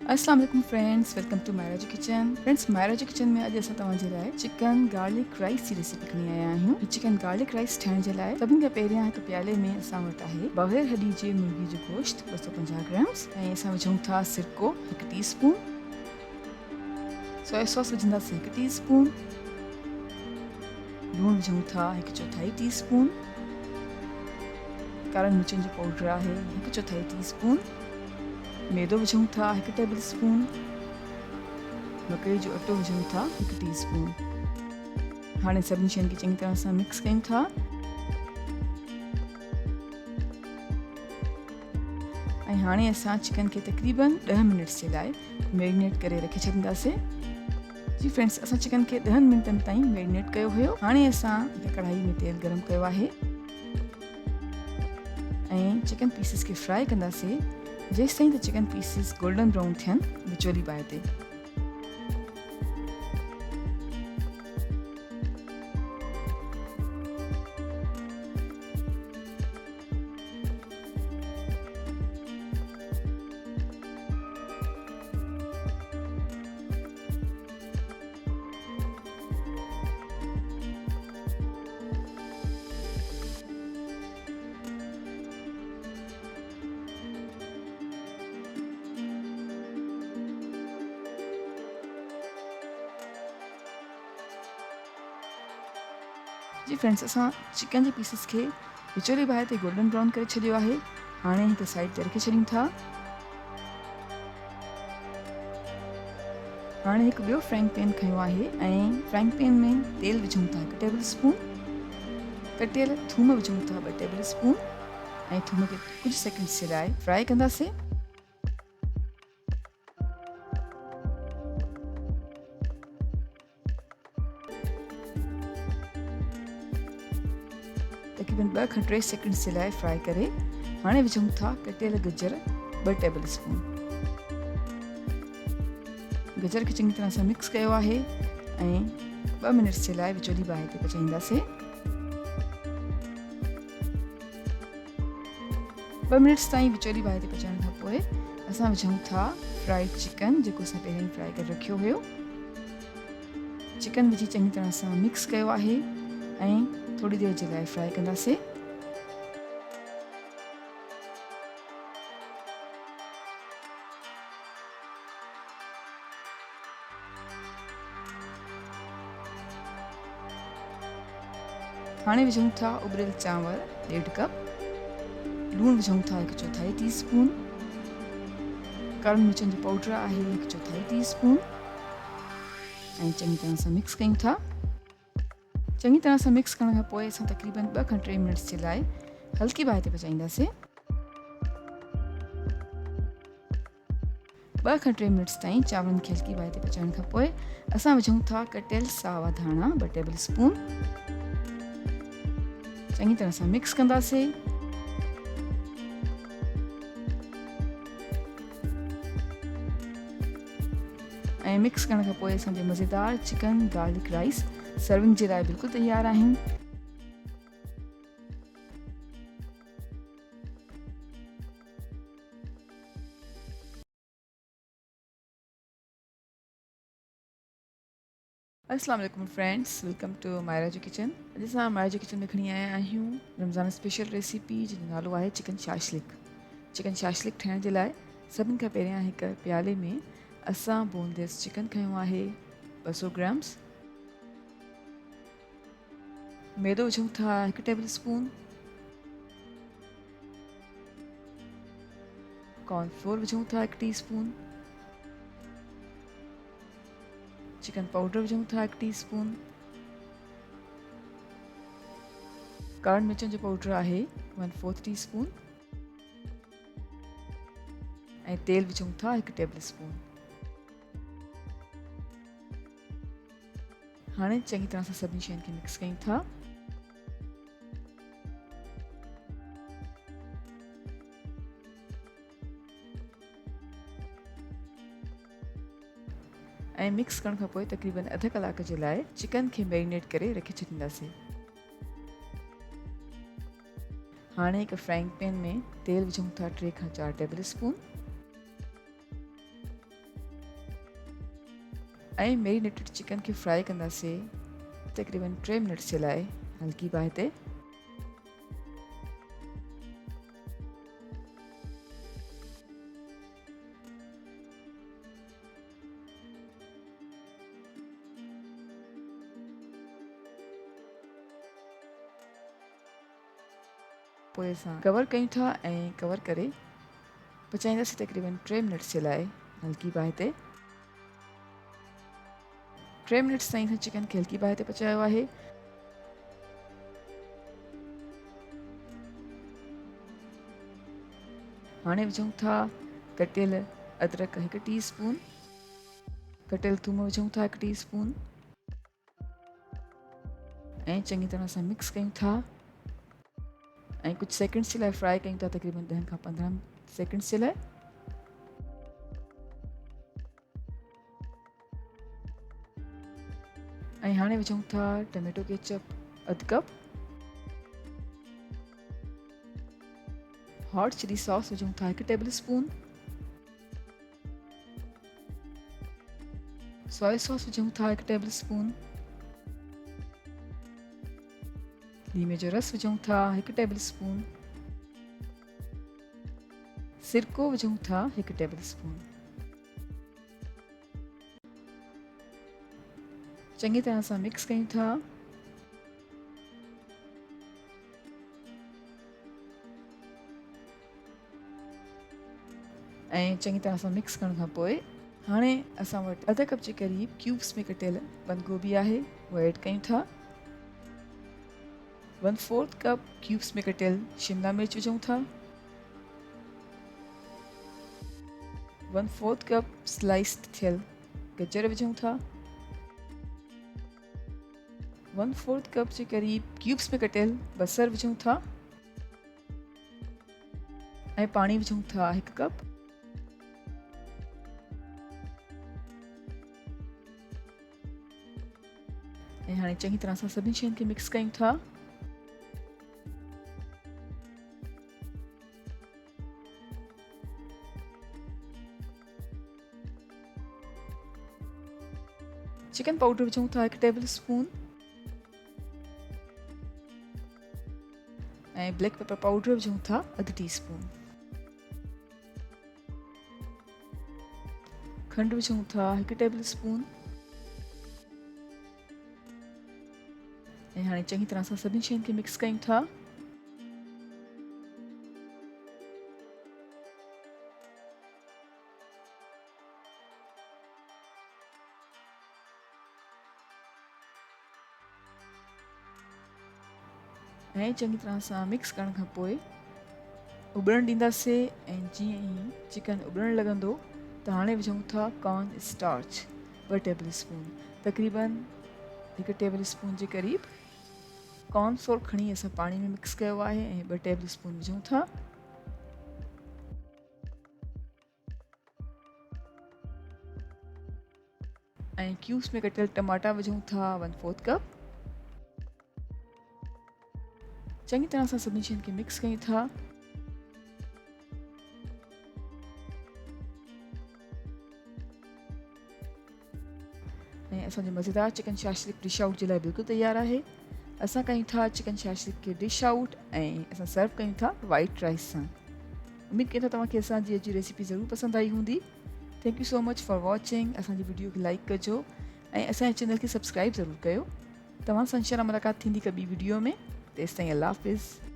अस्सलाम वालेकुम friends, welcome to Myra जो किचन। फ्रेंड्स, मायरा जो किचन में अॼु असां तव्हांजे लाइ चिकन गार्लिक राइस जी रेसिपी खणी आया आहियूं। चिकन गार्लिक राइस ठाहिण जे लाइ सभिनि खां पहिरियां हिकु प्याले में असां वटि आहे बग़ैर हॾी जे मुर्गी जो गोश्त 250 ग्राम्स ऐं असां विझूं था सिरको 1 टीस्पून, सोया सॉस विझंदासीं 1 टीस्पून, लूणु विझूं था 1/4 टीस्पून, कारनि मिर्चनि जो पाउडर आहे 1/4 टीस्पून, मैदो विझूं था 1 टेबल स्पून, मकई जो अटो विझूं था 1 टीस्पून। हाणे सभिनी शयुनि खे चङी तरह सां मिक्स कयूं था ऐं हाणे असां चिकन खे तक़रीबन 10 मिनट्स जे लाइ मैरिनेट करे रखे छॾींदासीं। जी फ्रेंड्स, असां चिकन खे 10 मिंटनि ताईं मैरिनेट कयो हुयो। हाणे असां कढ़ाई में तेल गरम कयो आहे ऐं चिकन पीसिस खे फ्राई कंदासीं जेसि ताईं त चिकन पीसिस गोल्डन ब्राउन थियनि विचोली बाहि ते। जी फ्रेंड्स, असां चिकन जे पीसिस खे विचोली बाहि ते गोल्डन ब्राउन करे छॾियो आहे। हाणे हिकु साइड ते रखे छॾियूं था। हाणे हिकु ॿियो फ्राइंग पैन खयो आहे ऐं फ्राइंग पैन में तेल विझूं था 1 टेबल स्पून, कटियल थूम विझूं था 2 टेबल स्पून ऐं थूम खे कुझु सेकंड्स जे लाइ फ्राई कंदासीं। तक़रीबन 2 खां 3 सेकंड्स जे लाइ फ्राई करे हाणे विझूं था कटियल गजर 2 टेबल स्पून। गजर खे चङी तरह सां मिक्स कयो आहे ऐं 2 मिनट्स जे लाइ विचोली बाहि ते पचाईंदासीं। 2 मिनट्स ताईं विचोली बाहि ते पचाइण खां पोइ असां विझूं था फ्राइड चिकन जेको असां पहिरियों ई फ्राई करे रखियो हुयो। चिकन विझी चङी तरह सां मिक्स कयो आहे ऐं थोड़ी देर जे लाइ फ्राई कंदासीं। हाणे विझूं था उबरियल चांवर 1.5 कप, लूणु विझूं था 1/4 टीस्पून, कारनि मिर्चनि जो पाउडर आहे 1/4 टीस्पून ऐं चङी तरह सां मिक्स कयूं था। चङी तरह सां मिक्स करण खां पोइ असां तक़रीबन 2 खां 3 मिनट्स जे लाइ हल्की बाहि ते पचाईंदासीं। 2 खां 3 मिनट्स ताईं चांवरनि खे हल्की बाहि ते पचाइण खां पोइ असां विझूं था कटियल सावा धाणा 2 टेबल स्पून। चङी तरह सां मिक्स कंदासीं। ऐं मिक्स करण खां पोइ असांजे मज़ेदार चिकन गार्लिक राइस सर्विंग जे लाइ बिल्कुलु तयारु आहिनि। अस्सलाम वालेकुम फ्रेंड्स, वेलकम टू मायरा जो किचन। अॼु असां मायरा जो किचन में खणी आया आहियूं रमज़ान स्पेशल रेसिपी जंहिंजो नालो आहे चिकन शाशलिक। चिकन शाशलिक ठाहिण जे लाइ सभिनि खां पहिरियां हिकु प्याले में असां बोनलेस चिकन खयो आहे 200 ग्राम्स, मैदो विझूं था 1 टेबल स्पून, कॉर्नफ्लोर विझूं था 1 टीस्पून, चिकन पाउडर विझूं था 1 टीस्पून, कारनि मिर्चनि जो पाउडर आहे 1/4 टीस्पून ऐं तेल विझूं था 1 टेबल स्पून। हाणे चङी तरह सां सभिनी शयुनि खे मिक्स कयूं था। ऐं मिक्स करण खां पोइ तक़रीबन अध कलाक जे लाइ चिकन खे मैरिनेट करे रखे छॾींदासीं। हाणे हिकु फ्राइंग पैन में तेल विझूं था 3 खां 4 टेबल स्पून। ऐं मैरिनेटेड चिकन खे फ्राई कंदासीं तक़रीबन 3 मिनट्स जे लाइ हल्की बाहि ते। पोइ असां कवर कयूं था ऐं कवर करे पचाईंदासीं तक़रीबन 3 मिनट्स जे लाइ हल्की बाहि ते। 3 मिनट्स ताईं असां चिकन खे हल्की बाहि ते पचायो आहे। हाणे विझूं था कटियल अदरक 1 टीस्पून, कटियल थूम विझूं था 1 टीस्पून ऐं चङी तरह सां मिक्स कयूं था ऐं कुछ सेकंड्स जे लाइ फ्राई कयूं था तक़रीबन 10 खां 15 सेकंड्स जे लाइ। ऐं हाणे विझूं था tomato ketchup 1 cup, hot chilli sauce विझूं था 1 टेबल स्पून, सोया सॉस विझूं था 1 टेबल स्पून, लीमे जो रस विझूं था 1 टेबल स्पून, सिरको विझूं था 1 टेबल स्पून। चङी तरह सां मिक्स कयूं था ऐं चङी तरह सां मिक्स करण खां पोइ हाणे असां वटि अध कप जे क़रीब क्यूब्स में कटियल बंद गोभी आहे, उहो ऐड कयूं था। 1/4 कप क्यूब्स में कटियल शिमला मिर्च विझूं था। 1/4 कप स्लाइस थियल गजर विझूं था। 1/4 कप जे क़रीब क्यूब्स में कटियल बसर विझूं था ऐं पाणी विझूं था 1 कप। ऐं हाणे चङी तरह सां सभिनी शयुनि खे मिक्स कयूं था। चिकन पाउडर विझूं था 1 टेबल स्पून ऐं ब्लैक पेपर पाउडर विझूं था 1 टीस्पून। खंड विझूं था 1 टेबल स्पून ऐं हाणे चङी तरह सां सभिनी शयुनि खे मिक्स कयूं था। ऐं चङी तरह सां मिक्स करण खां पोइ उबलण ॾींदासीं ऐं जीअं ई चिकन उबलण लॻंदो त हाणे विझूं था कॉर्न स्टार्च 2 टेबल स्पून, तक़रीबन 1 टेबल स्पून जे क़रीब कॉर्न फ्लोर खणी असां पाणी में मिक्स कयो आहे ऐं 2 टेबल स्पून विझूं था। ऐं क्यूब्स में कटियल टमाटा विझूं था 1/4 कप। चङी तरह सां सभिनी शयुनि खे मिक्स कयूं था। ऐं असांजो मज़ेदार चिकन शाशलिक डिश आउट जे लाइ बिल्कुलु तयारु आहे। असां कयूं था चिकन शाशलिक खे डिश आउट ऐं असां सर्व कयूं था वाइट राइस सां। उमेद कयूं था तव्हांखे असांजी अॼु जी रेसिपी ज़रूरु पसंदि आई हूंदी। Thank you so much for watching. असांजी वीडियो खे लाइक कजो ऐं असांजे चैनल खे सब्सक्राइब ज़रूरु कयो। तव्हां सां इंशाअल्लाह मुलाक़ात थींदी हिकु ॿी वीडियो में। तेसिताईं अल्लाह हाफ़िज़।